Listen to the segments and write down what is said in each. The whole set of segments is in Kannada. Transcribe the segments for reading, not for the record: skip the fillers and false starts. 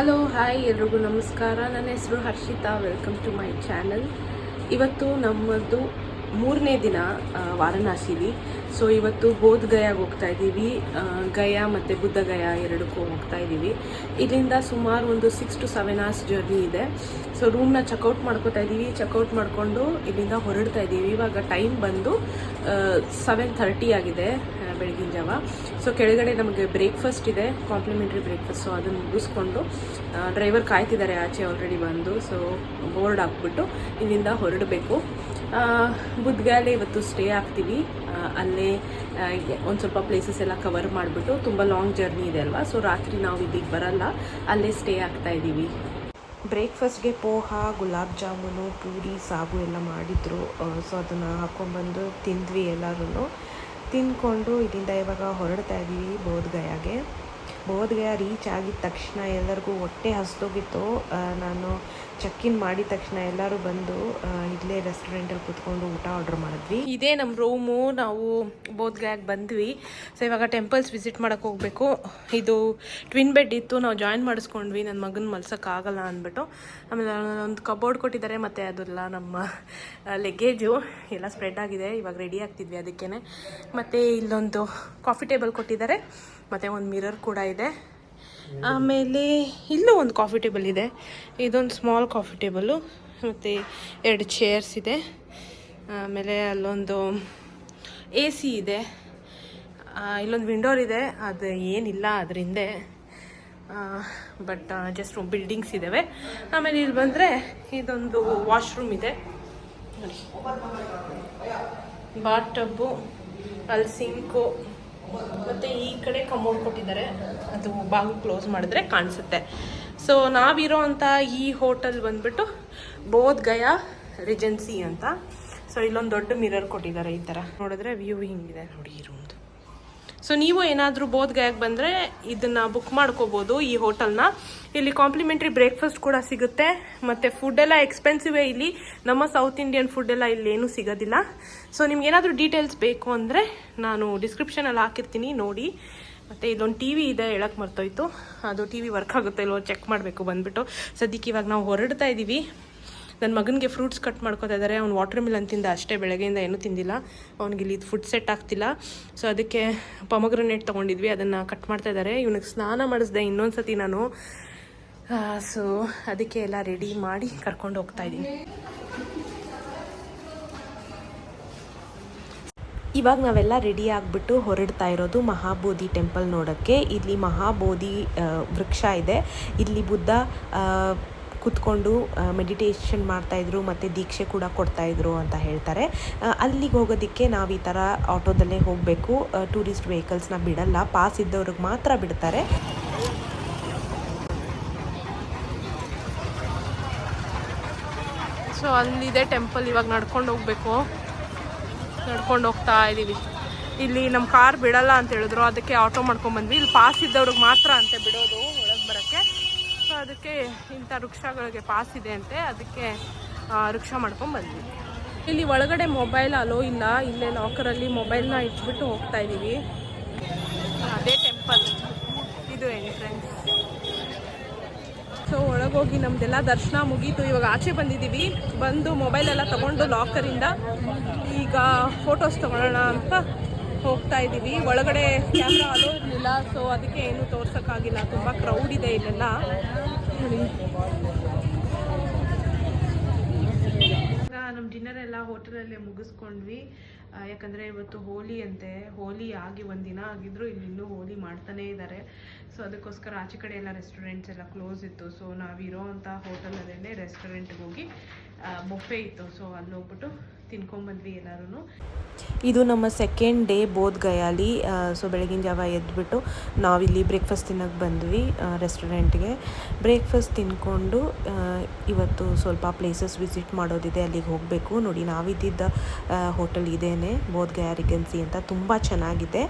ಹಲೋ ಹಾಯ್ ಎಲ್ರಿಗೂ ನಮಸ್ಕಾರ. ನನ್ನ ಹೆಸರು Harshita. Welcome to my channel. ಇವತ್ತು ನಮ್ಮದು 3ನೇ ದಿನ ವಾರಣಾಸಿಲಿ. ಸೊ ಇವತ್ತು ಬೋಧ್ ಗಯಾಗೆ ಹೋಗ್ತಾ ಇದ್ದೀವಿ. ಗಯಾ ಮತ್ತು ಬುದ್ಧ ಗಯಾ ಎರಡಕ್ಕೂ ಹೋಗ್ತಾ ಇದ್ದೀವಿ. ಇಲ್ಲಿಂದ ಸುಮಾರು ಒಂದು 6 to 7 hours ಜರ್ನಿ ಇದೆ. ಸೊ ರೂಮ್ನ ಚೆಕ್ಔಟ್ ಮಾಡ್ಕೋತಾ ಇದ್ದೀವಿ. ಚೆಕ್ಔಟ್ ಮಾಡಿಕೊಂಡು ಇಲ್ಲಿಂದ ಹೊರಡ್ತಾ ಇದ್ದೀವಿ. ಇವಾಗ ಟೈಮ್ ಬಂದು 7:30 ಆಗಿದೆ ಬೆಳಗಿನ ಜಾವ. ಸೊ ಕೆಳಗಡೆ ನಮಗೆ ಬ್ರೇಕ್ಫಾಸ್ಟ್ ಇದೆ, ಕಾಂಪ್ಲಿಮೆಂಟ್ರಿ ಬ್ರೇಕ್ಫಾಸ್ಟ್. ಸೊ ಅದನ್ನು ಮುಗಿಸ್ಕೊಂಡು ಡ್ರೈವರ್ ಕಾಯ್ತಿದ್ದಾರೆ ಆಚೆ ಆಲ್ರೆಡಿ ಬಂದು. ಸೊ ಬೋರ್ಡ್ ಹಾಕ್ಬಿಟ್ಟು ಇಲ್ಲಿಂದ ಹೊರಡಬೇಕು. ಬುದ್ಧಗಯಾಲೆ ಇವತ್ತು ಸ್ಟೇ ಆಗ್ತೀವಿ. ಅಲ್ಲೇ ಒಂದು ಸ್ವಲ್ಪ ಪ್ಲೇಸಸ್ ಎಲ್ಲ ಕವರ್ ಮಾಡಿಬಿಟ್ಟು, ತುಂಬ ಲಾಂಗ್ ಜರ್ನಿ ಇದೆ ಅಲ್ವಾ, ಸೊ ರಾತ್ರಿ ನಾವು ಇಲ್ಲಿಗೆ ಬರಲ್ಲ, ಅಲ್ಲೇ ಸ್ಟೇ ಆಗ್ತಾ ಇದ್ದೀವಿ. ಬ್ರೇಕ್ಫಾಸ್ಟ್ಗೆ ಪೋಹ, ಗುಲಾಬ್ ಜಾಮೂನು, ಪೂರಿ, ಸಾಗು ಎಲ್ಲ ಮಾಡಿದರು. ಸೊ ಅದನ್ನು ಹಾಕ್ಕೊಂಡ್ಬಂದು ತಿಂದ್ವಿ. ಎಲ್ಲರೂ ತಿಂದ್ಕೊಂಡು ಇಲ್ಲಿಂದ ಇವಾಗ ಹೊರಡ್ತಾ ಇದ್ದೀವಿ ಬೋಧ್ ಗಯಾಗೆ. ಬೋಧ್ ಗಯಾ ರೀಚ್ ಆಗಿದ ತಕ್ಷಣ ಎಲ್ಲರಿಗೂ ಹೊಟ್ಟೆ ಹಸ್ದೋಗಿತ್ತು. ನಾನು ಚೆಕ್ ಇನ್ ಮಾಡಿದ ತಕ್ಷಣ ಎಲ್ಲರೂ ಬಂದು ಇಲ್ಲೇ ರೆಸ್ಟೋರೆಂಟಲ್ಲಿ ಕೂತ್ಕೊಂಡು ಊಟ ಆರ್ಡರ್ ಮಾಡಿದ್ವಿ. ಇದೇ ನಮ್ಮ ರೂಮು. ನಾವು ಬೋಧ್ ಗಯಾಗೆ ಬಂದ್ವಿ. ಸೊ ಇವಾಗ ಟೆಂಪಲ್ಸ್ ವಿಸಿಟ್ ಮಾಡೋಕ್ಕೆ ಹೋಗಬೇಕು. ಇದು ಟ್ವಿನ್ ಬೆಡ್ ಇತ್ತು, ನಾವು ಜಾಯಿನ್ ಮಾಡಿಸ್ಕೊಂಡ್ವಿ. ನನ್ನ ಮಗನ ಮಲ್ಸೋಕ್ಕಾಗಲ್ಲ ಅಂದ್ಬಿಟ್ಟು. ಆಮೇಲೆ ಒಂದು ಕಬೋರ್ಡ್ ಕೊಟ್ಟಿದ್ದಾರೆ, ಮತ್ತು ಅದೆಲ್ಲ ನಮ್ಮ ಲೆಗೇಜು ಎಲ್ಲ ಸ್ಪ್ರೆಡ್ ಆಗಿದೆ. ಇವಾಗ ರೆಡಿ ಆಗ್ತಿದ್ವಿ ಅದಕ್ಕೇ. ಮತ್ತು ಇಲ್ಲೊಂದು ಕಾಫಿ ಟೇಬಲ್ ಕೊಟ್ಟಿದ್ದಾರೆ, ಮತ್ತು ಒಂದು ಮಿರರ್ ಕೂಡ ಇದೆ. ಆಮೇಲೆ ಇಲ್ಲೂ ಒಂದು ಕಾಫಿ ಟೇಬಲ್ ಇದೆ. ಇದೊಂದು ಸ್ಮಾಲ್ ಕಾಫಿ ಟೇಬಲು, ಮತ್ತು 2 ಚೇರ್ಸ್ ಇದೆ. ಆಮೇಲೆ ಅಲ್ಲೊಂದು AC ಇದೆ. ಇಲ್ಲೊಂದು ವಿಂಡೋರ್ ಇದೆ, ಅದು ಏನಿಲ್ಲ ಅದ್ರ ಹಿಂದೆ, ಬಟ್ ಜಸ್ಟ್ ಬಿಲ್ಡಿಂಗ್ಸ್ ಇದ್ದಾವೆ. ಆಮೇಲೆ ಇಲ್ಲಿ ಬಂದರೆ ಇದೊಂದು ವಾಶ್ರೂಮ್ ಇದೆ ನೋಡಿ, ಬಾತ್ ಟಬ್ಬು, ಅಲ್ಲಿ ಸಿಂಕು, ಮತ್ತು ಈ ಕಡೆ ಕಮೋಡ್ ಕೊಟ್ಟಿದ್ದಾರೆ. ಅದು ಬಾಗಿಲು ಕ್ಲೋಸ್ ಮಾಡಿದ್ರೆ ಕಾಣಿಸುತ್ತೆ. ಸೊ ನಾವಿರೋ ಅಂಥ ಈ ಹೋಟೆಲ್ ಬಂದ್ಬಿಟ್ಟು ಬೋಧ್ ಗಯಾ ರಿಜೆನ್ಸಿ ಅಂತ. ಸೊ ಇಲ್ಲೊಂದು ದೊಡ್ಡ ಮಿರರ್ ಕೊಟ್ಟಿದ್ದಾರೆ. ಈ ಥರ ನೋಡಿದ್ರೆ ವ್ಯೂ ಹಿಂಗಿದೆ ನೋಡಿ ಈ ರೂಮ್ದು. ಸೊ ನೀವು ಏನಾದರೂ ಬೋಧ್ ಗಯಾಗೆ ಬಂದರೆ ಇದನ್ನು ಬುಕ್ ಮಾಡ್ಕೋಬೋದು ಈ ಹೋಟೆಲ್ನ. ಇಲ್ಲಿ ಕಾಂಪ್ಲಿಮೆಂಟ್ರಿ ಬ್ರೇಕ್ಫಾಸ್ಟ್ ಕೂಡ ಸಿಗುತ್ತೆ, ಮತ್ತು ಫುಡ್ಡೆಲ್ಲ ಎಕ್ಸ್ಪೆನ್ಸಿವೇ ಇಲ್ಲಿ. ನಮ್ಮ ಸೌತ್ ಇಂಡಿಯನ್ ಫುಡ್ಡೆಲ್ಲ ಇಲ್ಲೇನೂ ಸಿಗೋದಿಲ್ಲ. ಸೊ ನಿಮ್ಗೇನಾದರೂ ಡೀಟೇಲ್ಸ್ ಬೇಕು ಅಂದರೆ ನಾನು ಡಿಸ್ಕ್ರಿಪ್ಷನಲ್ಲಿ ಹಾಕಿರ್ತೀನಿ, ನೋಡಿ. ಮತ್ತು ಇಲ್ಲೊಂದು TV ಇದೆ, ಹೇಳಕ್ಕೆ ಮರ್ತೋಯ್ತು. ಅದು TV ವರ್ಕ್ ಆಗುತ್ತೆ ಇಲ್ಲೋ ಚೆಕ್ ಮಾಡಬೇಕು ಬಂದುಬಿಟ್ಟು. ಸದ್ಯಕ್ಕೆ ಇವಾಗ ನಾವು ಹೊರಡ್ತಾ ಇದ್ದೀವಿ. ನನ್ನ ಮಗನಿಗೆ ಫ್ರೂಟ್ಸ್ ಕಟ್ ಮಾಡ್ಕೊತಾ ಇದ್ದಾರೆ. ಅವ್ನು ವಾಟರ್ ಮಿಲನ್ ತಿಂದ ಅಷ್ಟೇ, ಬೆಳಗ್ಗೆಯಿಂದ ಏನೂ ತಿಂದಿಲ್ಲ. ಅವ್ನಿಗೆ ಇಲ್ಲಿ ಫುಡ್ ಸೆಟ್ ಆಗ್ತಿಲ್ಲ. ಸೊ ಅದಕ್ಕೆ ಪೊಮಗ್ರನೇಟ್ ತೊಗೊಂಡಿದ್ವಿ, ಅದನ್ನು ಕಟ್ ಮಾಡ್ತಾ ಇದ್ದಾರೆ. ಇವನಿಗೆ ಸ್ನಾನ ಮಾಡಿಸ್ದೆ ಇನ್ನೊಂದು ಸತಿ ನಾನು. ಸೊ ಅದಕ್ಕೆ ಎಲ್ಲ ರೆಡಿ ಮಾಡಿ ಕರ್ಕೊಂಡು ಹೋಗ್ತಾ ಇದ್ದೀನಿ. ಇವಾಗ ನಾವೆಲ್ಲ ರೆಡಿ ಆಗಿಬಿಟ್ಟು ಹೊರಡ್ತಾ ಇರೋದು ಮಹಾಬೋಧಿ ಟೆಂಪಲ್ ನೋಡೋಕ್ಕೆ. ಇಲ್ಲಿ ಮಹಾಬೋಧಿ ವೃಕ್ಷ ಇದೆ. ಇಲ್ಲಿ ಬುದ್ಧ ಕೂತ್ಕೊಂಡು ಮೆಡಿಟೇಷನ್ ಮಾಡ್ತಾಯಿದ್ರು, ಮತ್ತು ದೀಕ್ಷೆ ಕೂಡ ಕೊಡ್ತಾಯಿದ್ರು ಅಂತ ಹೇಳ್ತಾರೆ. ಅಲ್ಲಿಗೆ ಹೋಗೋದಕ್ಕೆ ನಾವು ಈ ಥರ ಆಟೋದಲ್ಲೇ ಹೋಗಬೇಕು. ಟೂರಿಸ್ಟ್ ವೆಹಿಕಲ್ಸ್ನ ಬಿಡಲ್ಲ, ಪಾಸ್ ಇದ್ದವ್ರಿಗೆ ಮಾತ್ರ ಬಿಡ್ತಾರೆ. ಸೊ ಅಲ್ಲಿದೆ ಟೆಂಪಲ್. ಇವಾಗ ನಡ್ಕೊಂಡು ಹೋಗಬೇಕು. ನಡ್ಕೊಂಡು ಹೋಗ್ತಾ ಇದ್ದೀವಿ. ಇಲ್ಲಿ ನಮ್ಮ ಕಾರ್ ಬಿಡಲ್ಲ ಅಂತ ಹೇಳಿದ್ರು, ಅದಕ್ಕೆ ಆಟೋ ಮಾಡ್ಕೊಂಡ್ಬಂದ್ವಿ. ಇಲ್ಲಿ ಪಾಸ್ ಇದ್ದವ್ರಿಗೆ ಮಾತ್ರ ಅಂತೆ ಬಿಡೋದು ಒಳಗೆ ಬರೋಕ್ಕೆ. ಸೊ ಅದಕ್ಕೆ ಇಂಥ ರಿಕ್ಷಾಗಳಿಗೆ ಪಾಸ್ ಇದೆ ಅಂತೆ, ಅದಕ್ಕೆ ರಿಕ್ಷಾ ಮಾಡ್ಕೊಂಡ್ಬಂದ್ವಿ. ಇಲ್ಲಿ ಒಳಗಡೆ ಮೊಬೈಲ್ ಅಲೋ ಇಲ್ಲ. ಇಲ್ಲೇ ಲಾಕರಲ್ಲಿ ಮೊಬೈಲ್ನ ಇಟ್ಬಿಟ್ಟು ಹೋಗ್ತಾ ಇದ್ದೀವಿ. ಅದೇ ಟೆಂಪಲ್, ಇದು ಎಂಟ್ರೆನ್ಸ್. ಸೊ ಒಳಗೋಗಿ ನಮ್ದೆಲ್ಲ ದರ್ಶನ ಮುಗೀತು. ಇವಾಗ ಆಚೆ ಬಂದಿದ್ದೀವಿ. ಬಂದು ಮೊಬೈಲೆಲ್ಲ ತೊಗೊಂಡು ಲಾಕರಿಂದ ಈಗ ಫೋಟೋಸ್ ತೊಗೊಳ್ಳೋಣ ಅಂತ ಹೋಗ್ತಾ ಇದ್ದೀವಿ. ಒಳಗಡೆ ಕ್ಯಾಮ್ರಾ ಅಲೋ ಇರಲಿಲ್ಲ, ಸೊ ಅದಕ್ಕೆ ಏನೂ ತೋರ್ಸೋಕ್ಕಾಗಿಲ್ಲ. ತುಂಬ ಕ್ರೌಡ್ ಇದೆ ಇಲ್ಲೆಲ್ಲ. ನಮ್ಮ ಡಿನ್ನರ್ ಎಲ್ಲ ಹೋಟೆಲಲ್ಲೇ ಮುಗಿಸ್ಕೊಂಡ್ವಿ. ಯಾಕಂದರೆ ಇವತ್ತು ಹೋಲಿ ಅಂತೆ. ಹೋಲಿ ಆಗಿ 1 ದಿನ ಆಗಿದ್ರು ಇಲ್ಲಿ ಇನ್ನೂ ಹೋಲಿ ಮಾಡ್ತಾನೇ ಇದ್ದಾರೆ. ಸೊ ಅದಕ್ಕೋಸ್ಕರ ಆಚೆ ಕಡೆ ಎಲ್ಲ ರೆಸ್ಟೋರೆಂಟ್ಸ್ ಎಲ್ಲ ಕ್ಲೋಸ್ ಇತ್ತು. ಸೊ ನಾವಿರೋ ಅಂಥ ಹೋಟೆಲಲ್ಲೇ ರೆಸ್ಟೋರೆಂಟ್ಗೆ ಹೋಗಿ ಬೊಫೆ ಇತ್ತು. ಸೊ ಅಲ್ಲಿ ಹೋಗ್ಬಿಟ್ಟು ತಿನ್ಕೊಂಡ್ಬಂದ್ವಿ ಎಲ್ಲರೂ. ಇದು ನಮ್ಮ ಸೆಕೆಂಡ್ ಡೇ ಬೋಧ್ ಗಯಾಲಿ. ಸೊ ಬೆಳಗಿನ ಜಾವ ಎದ್ಬಿಟ್ಟು ನಾವಿಲ್ಲಿ ಬ್ರೇಕ್ಫಾಸ್ಟ್ ತಿನ್ನೋಕ್ಕೆ ಬಂದ್ವಿ ರೆಸ್ಟೋರೆಂಟ್ಗೆ. ಬ್ರೇಕ್ಫಾಸ್ಟ್ ತಿನ್ಕೊಂಡು ಇವತ್ತು ಸ್ವಲ್ಪ ಪ್ಲೇಸಸ್ ವಿಸಿಟ್ ಮಾಡೋದಿದೆ, ಅಲ್ಲಿಗೆ ಹೋಗಬೇಕು. ನೋಡಿ ನಾವಿದ್ದಿದ್ದ ಹೋಟೆಲ್ ಇದೇನೆ, ಬೋಧ್ ಗಯಾ ರಿಜೆನ್ಸಿ ಅಂತ. ತುಂಬ ಚೆನ್ನಾಗಿದೆ.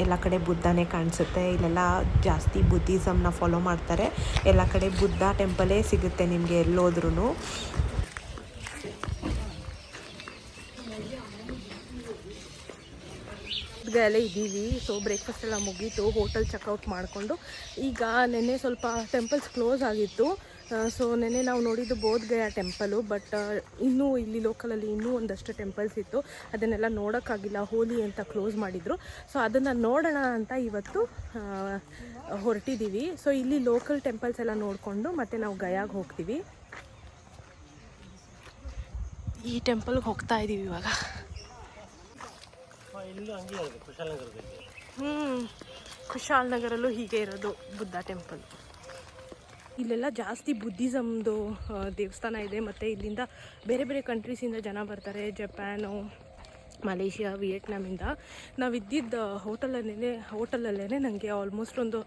ಎಲ್ಲ ಕಡೆ ಬುದ್ಧನೇ ಕಾಣಿಸುತ್ತೆ. ಇಲ್ಲೆಲ್ಲ ಜಾಸ್ತಿ ಬುದ್ಧಿಸಮ್ನ ಫಾಲೋ ಮಾಡ್ತಾರೆ. ಎಲ್ಲ ಕಡೆ ಬುದ್ಧ ಟೆಂಪಲೇ ಸಿಗುತ್ತೆ ನಿಮಗೆ ಎಲ್ಲೋದ್ರೂ. ಎಲ್ಲ ಇದ್ದೀವಿ. ಸೊ ಬ್ರೇಕ್ಫಾಸ್ಟ್ ಎಲ್ಲ ಮುಗೀತು, ಹೋಟೆಲ್ ಚೆಕ್ಔಟ್ ಮಾಡಿಕೊಂಡು ಈಗ ನೆನ್ನೆ ಸ್ವಲ್ಪ ಟೆಂಪಲ್ಸ್ ಕ್ಲೋಸ್ ಆಗಿತ್ತು. ಸೊ ನೆನ್ನೆ ನಾವು ನೋಡಿದ್ದು ಬೋಧ್ ಗಯಾ ಟೆಂಪಲು, ಬಟ್ ಇನ್ನೂ ಇಲ್ಲಿ ಲೋಕಲಲ್ಲಿ ಇನ್ನೂ ಒಂದಷ್ಟು ಟೆಂಪಲ್ಸ್ ಇತ್ತು, ಅದನ್ನೆಲ್ಲ ನೋಡೋಕ್ಕಾಗಿಲ್ಲ, ಹೋಲಿ ಅಂತ ಕ್ಲೋಸ್ ಮಾಡಿದರು. ಸೊ ಅದನ್ನು ನೋಡೋಣ ಅಂತ ಇವತ್ತು ಹೊರಟಿದ್ದೀವಿ. ಸೊ ಇಲ್ಲಿ ಲೋಕಲ್ ಟೆಂಪಲ್ಸ್ ಎಲ್ಲ ನೋಡಿಕೊಂಡು ಮತ್ತೆ ನಾವು ಗಯಾಗೆ ಹೋಗ್ತೀವಿ. ಈ ಟೆಂಪಲ್ಗೆ ಹೋಗ್ತಾ ಇದ್ದೀವಿ ಇವಾಗ. ಕುಶಾಲ್ ನಗರಲ್ಲೂ ಹೀಗೆ ಇರೋದು ಬುದ್ಧ ಟೆಂಪಲ್. ಇಲ್ಲೆಲ್ಲ ಜಾಸ್ತಿ ಬುದ್ಧಿಸಮ್ದು ದೇವಸ್ಥಾನ ಇದೆ, ಮತ್ತು ಇಲ್ಲಿಂದ ಬೇರೆ ಬೇರೆ ಕಂಟ್ರೀಸಿಂದ ಜನ ಬರ್ತಾರೆ. Japan, Malaysia, ವಿಯೆಟ್ನಾಮಿಂದ. ನಾವಿದ್ದಿದ್ದ ಹೋಟೆಲಲ್ಲೇ ನನಗೆ ಆಲ್ಮೋಸ್ಟ್ ಒಂದು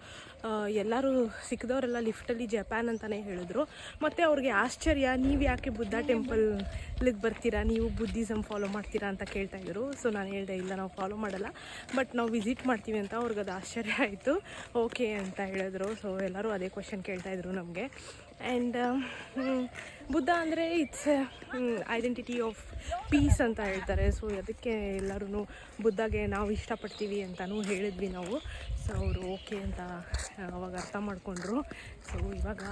ಎಲ್ಲರೂ ಸಿಕ್ಕಿದವರೆಲ್ಲ ಲಿಫ್ಟಲ್ಲಿ ಜಪಾನ್ ಅಂತಲೇ ಹೇಳಿದ್ರು. ಮತ್ತು ಅವ್ರಿಗೆ ಆಶ್ಚರ್ಯ, ನೀವು ಯಾಕೆ ಬುದ್ಧ ಟೆಂಪಲ್ಗೆ ಬರ್ತೀರಾ, ನೀವು ಬುದ್ಧಿಸಮ್ ಫಾಲೋ ಮಾಡ್ತೀರಾ ಅಂತ ಕೇಳ್ತಾಯಿದ್ರು. ಸೊ ನಾನು ಹೇಳಿದೆ, ಇಲ್ಲ ನಾವು ಫಾಲೋ ಮಾಡಲ್ಲ, ಬಟ್ ನಾವು ವಿಸಿಟ್ ಮಾಡ್ತೀವಿ ಅಂತ. ಅವ್ರಿಗೆ ಅದು ಆಶ್ಚರ್ಯ ಆಯಿತು. ಓಕೆ ಅಂತ ಹೇಳಿದ್ರು. ಸೊ ಎಲ್ಲರೂ ಅದೇ ಕ್ವೆಶನ್ ಕೇಳ್ತಾಯಿದ್ರು ನಮಗೆ. ಆ್ಯಂಡ್ ಬುದ್ಧ ಅಂದರೆ ಇಟ್ಸ್ ಐಡೆಂಟಿಟಿ ಆಫ್ ಪೀಸ್ ಅಂತ ಹೇಳ್ತಾರೆ. ಸೊ ಅದಕ್ಕೆ ಎಲ್ಲರೂ ಬುದ್ಧಗೆ ನಾವು ಇಷ್ಟಪಡ್ತೀವಿ ಅಂತಲೂ ಹೇಳಿದ್ವಿ ನಾವು. ಸೊ ಅವರು ಓಕೆ ಅಂತ ಅವಾಗ ಅರ್ಥ ಮಾಡಿಕೊಂಡ್ರು. ಸೊ ಇವಾಗ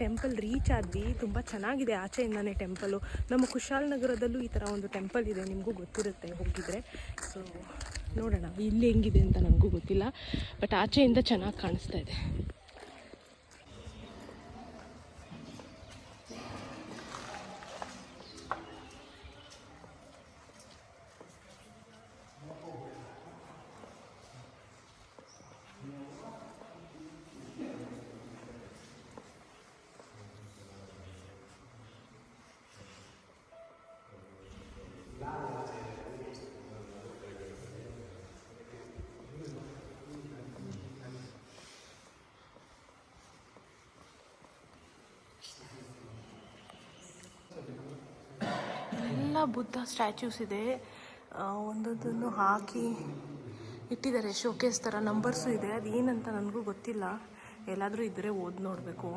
ಟೆಂಪಲ್ ರೀಚ್ ಆದ್ವಿ. ತುಂಬ ಚೆನ್ನಾಗಿದೆ ಆಚೆಯಿಂದನೇ ಟೆಂಪಲು. ನಮ್ಮ ಕುಶಾಲ್ ನಗರದಲ್ಲೂ ಈ ಥರ ಒಂದು ಟೆಂಪಲ್ ಇದೆ, ನಿಮಗೂ ಗೊತ್ತಿರುತ್ತೆ ಹೋಗಿದ್ರೆ. ಸೊ ನೋಡೋಣ ಇಲ್ಲಿ ಹೆಂಗಿದೆ ಅಂತ ನನಗೂ ಗೊತ್ತಿಲ್ಲ, ಬಟ್ ಆಚೆಯಿಂದ ಚೆನ್ನಾಗಿ ಕಾಣಿಸ್ತಾ ಇದೆ. ಎಲ್ಲ ಬುದ್ಧ ಸ್ಟ್ಯಾಚ್ಯೂಸ್ ಇದೆ, ಒಂದೊಂದನ್ನು ಹಾಕಿ ಇಟ್ಟಿದ್ದಾರೆ ಶೋಕೇಸ್ ಥರ. ನಂಬರ್ಸು ಇದೆ, ಅದು ಏನಂತ ನನಗೂ ಗೊತ್ತಿಲ್ಲ, ಎಲ್ಲಾದರೂ ಇದ್ದರೆ ಓದಿ ನೋಡಬೇಕು.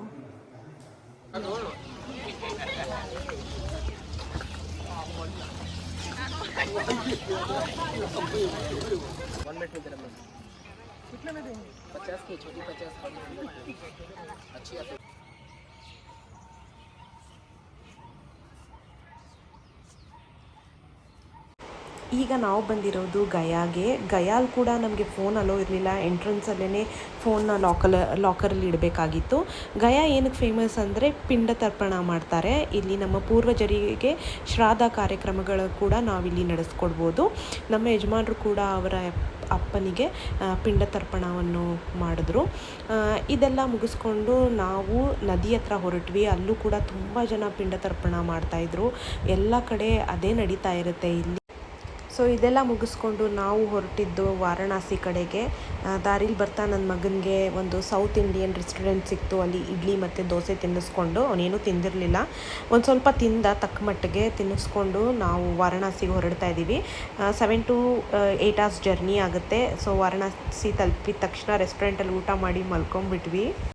ಈಗ ನಾವು ಬಂದಿರೋದು ಗಯಾಲ್ ಕೂಡ ನಮಗೆ ಫೋನ್ ಅಲೋ ಇರಲಿಲ್ಲ. ಎಂಟ್ರೆನ್ಸಲ್ಲೇ ಫೋನ್ನ ಲಾಕರಲ್ಲಿ ಇಡಬೇಕಾಗಿತ್ತು. ಗಯಾ ಏನಕ್ಕೆ ಫೇಮಸ್ ಅಂದರೆ ಪಿಂಡ ತರ್ಪಣ ಮಾಡ್ತಾರೆ. ಇಲ್ಲಿ ನಮ್ಮ ಪೂರ್ವಜರಿಗೆ ಶ್ರಾದ್ದ ಕಾರ್ಯಕ್ರಮಗಳು ಕೂಡ ನಾವಿಲ್ಲಿ ನಡೆಸ್ಕೊಡ್ಬೋದು. ನಮ್ಮ ಯಜಮಾನರು ಕೂಡ ಅವರ ಅಪ್ಪನಿಗೆ ಪಿಂಡ ತರ್ಪಣವನ್ನು ಮಾಡಿದ್ರು. ಇದೆಲ್ಲ ಮುಗಿಸ್ಕೊಂಡು ನಾವು ನದಿ ಹತ್ರ ಹೊರಟ್ವಿ. ಅಲ್ಲೂ ಕೂಡ ತುಂಬ ಜನ ಪಿಂಡ ತರ್ಪಣ ಮಾಡ್ತಾಯಿದ್ರು. ಎಲ್ಲ ಕಡೆ ಅದೇ ನಡೀತಾ ಇರುತ್ತೆ ಇಲ್ಲಿ. ಸೊ ಇದೆಲ್ಲ ಮುಗಿಸ್ಕೊಂಡು ನಾವು ಹೊರಟಿದ್ದು ವಾರಣಾಸಿ ಕಡೆಗೆ. ದಾರಿಲಿ ಬರ್ತಾ ನನ್ನ ಮಗನಿಗೆ ಒಂದು ಸೌತ್ ಇಂಡಿಯನ್ ರೆಸ್ಟೋರೆಂಟ್ ಸಿಕ್ತು. ಅಲ್ಲಿ ಇಡ್ಲಿ ಮತ್ತು ದೋಸೆ ತಿನ್ನಿಸ್ಕೊಂಡು, ಅವನೇನು ತಿಂದಿರಲಿಲ್ಲ, ಒಂದು ಸ್ವಲ್ಪ ತಿಂದ, ತಕ್ಕ ಮಟ್ಟಿಗೆ ತಿನ್ನಿಸ್ಕೊಂಡು ನಾವು ವಾರಣಾಸಿಗೆ ಹೊರಡ್ತಾ ಇದ್ದೀವಿ. 7 to 8 hours ಜರ್ನಿ ಆಗುತ್ತೆ. ಸೊ ವಾರಣಾಸಿ ತಲುಪಿದ ತಕ್ಷಣ ರೆಸ್ಟೋರೆಂಟಲ್ಲಿ ಊಟ ಮಾಡಿ ಮಲ್ಕೊಂಡ್ಬಿಟ್ವಿ.